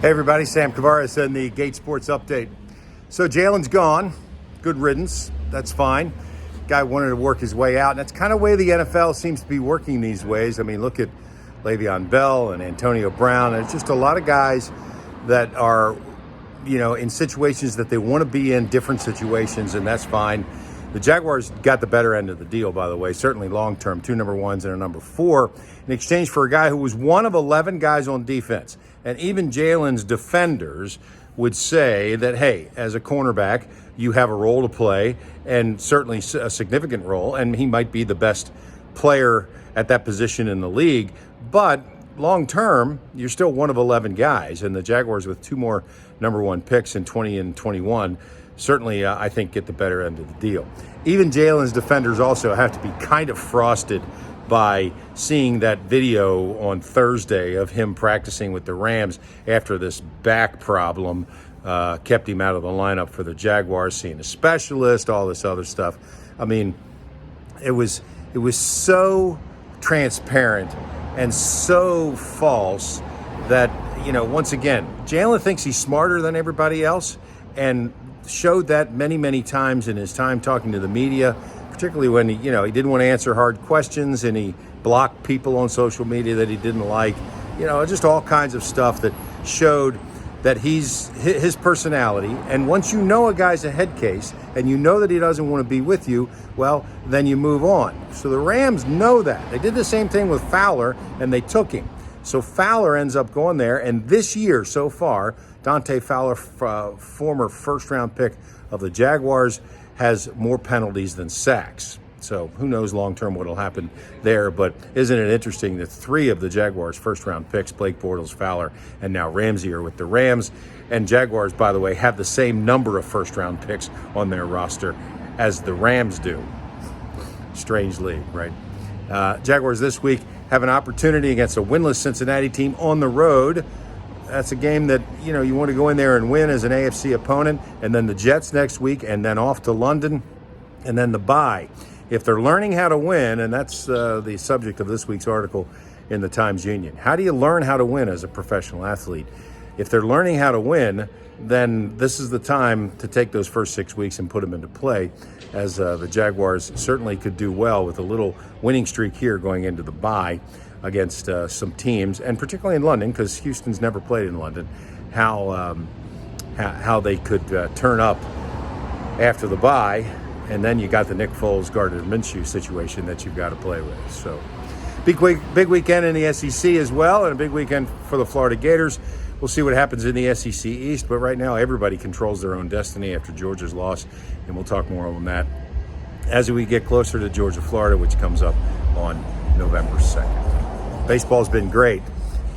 Hey everybody, Sam Kavaris and the Gate Sports Update. So Jalen's gone. Good riddance. That's fine. Guy wanted to work his way out, and that's kind of the way the NFL seems to be working these ways. I mean, look at Le'Veon Bell and Antonio Brown. It's just a lot of guys that are, in situations that they want to be in, different situations, and that's fine. The Jaguars got the better end of the deal, by the way, certainly long-term, 2 number 1s and a number 4, in exchange for a guy who was one of 11 guys on defense. And even Jalen's defenders would say that, hey, as a cornerback, you have a role to play, and certainly a significant role, and he might be the best player at that position in the league. But long-term, you're still one of 11 guys, and the Jaguars with 2 more number 1 picks in 20 and 21 certainly, I think, get the better end of the deal. Even Jalen's defenders also have to be kind of frosted by seeing that video on Thursday of him practicing with the Rams after this back problem kept him out of the lineup for the Jaguars, seeing a specialist, all this other stuff. I mean, it was so transparent and so false that, once again, Jalen thinks he's smarter than everybody else, and showed that many, many times in his time talking to the media, particularly when he didn't want to answer hard questions and he blocked people on social media that he didn't like. Just all kinds of stuff that showed that his personality. And once you know a guy's a head case and you know that he doesn't want to be with you, well, then you move on. So the Rams know that. They did the same thing with Fowler, and they took him. So Fowler ends up going there, and this year so far, Dante Fowler, former first-round pick of the Jaguars, has more penalties than sacks. So who knows long-term what will happen there, but isn't it interesting that 3 of the Jaguars' first-round picks, Blake Bortles, Fowler, and now Ramsey, are with the Rams. And Jaguars, by the way, have the same number of first-round picks on their roster as the Rams do. Strange league, right? Jaguars this week have an opportunity against a winless Cincinnati team on the road. That's a game that, you want to go in there and win as an AFC opponent. And then the Jets next week, and then off to London, and then the bye. If they're learning how to win, and that's the subject of this week's article in the Times-Union. How do you learn how to win as a professional athlete? If they're learning how to win, then this is the time to take those first 6 weeks and put them into play, as the Jaguars certainly could do well with a little winning streak here going into the bye against some teams, and particularly in London, because Houston's never played in London, how they could turn up after the bye, and then you got the Nick Foles, Gardner Minshew situation that you've got to play with. So big weekend in the SEC as well, and a big weekend for the Florida Gators. We'll see what happens in the SEC East, but right now everybody controls their own destiny after Georgia's loss, and we'll talk more on that as we get closer to Georgia-Florida, which comes up on November 2nd. Baseball's been great.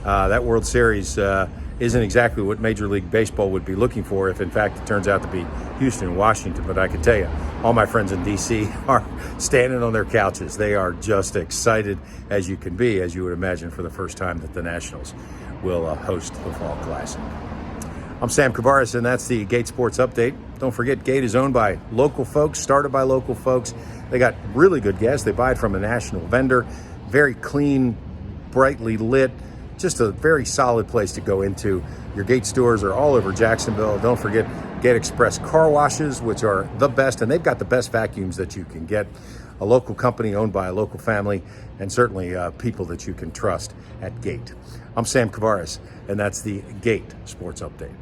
That World Series isn't exactly what Major League Baseball would be looking for if, in fact, it turns out to be Houston and Washington. But I can tell you, all my friends in D.C. are standing on their couches. They are just excited as you can be, as you would imagine, for the first time that the Nationals will host the Fall Classic. I'm Sam Kavaris, and that's the Gate Sports Update. Don't forget, Gate is owned by local folks, started by local folks. They got really good gas. They buy it from a national vendor. Very clean, brightly lit, just a very solid place to go into. Your Gate stores are all over Jacksonville. Don't forget Gate Express car washes, which are the best, and they've got the best vacuums that you can get. A local company owned by a local family, and certainly people that you can trust at Gate. I'm Sam Kavaris, and that's the Gate Sports Update.